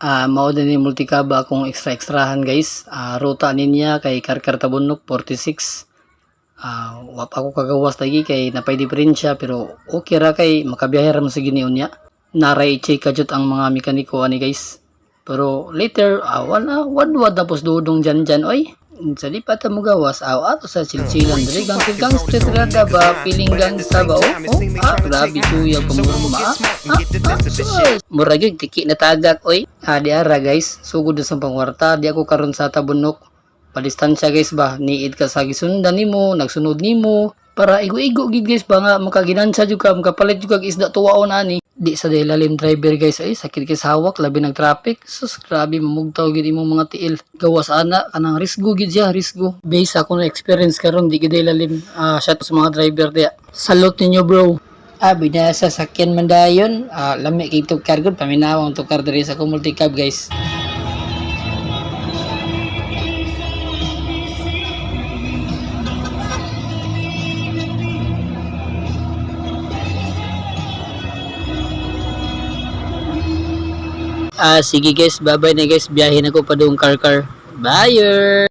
Mao din ni multicab akong extrahan guys. Ruta niya kay Karkar Tabunok 46. Wap ako kagawas lagi kay napay diferensya pero okay ra kay makabiyahe ra man sa gini unya. Naray check kajut ang mga mekaniko ani guys. Pero later wala wadwad tapos dudong dyan oy. Sa lipat mo gawas ato sa silsilan diri gang street rada ba piling gang sa ba grabe tuyag pamurma mura gyud tiki na tagak oy di ara guys sugod sa pangwarta di ako karon sa Tabunok padistansya guys ba niid ka sa gisundan nimo nagsunod nimo para igo-igo gid guys ba nga makaginansya jud ka makapalit jud kag isda tuwaon ani di sa daylalim driver guys ay sakit kay sa hawak labi nag traffic sus grabe mamugtaw gid imong mga tiil gawas ana kanang risgo gid siya risgo base ako na experience karon di gid daylalim shout sa mga driver diya salute ninyo bro binasa sakyan man dayon lami kay tukar gud paminawang tukar diri sa multicab guys. Sige guys, bye bye na guys. Biyahe na ko pa doong Karkar. Bye!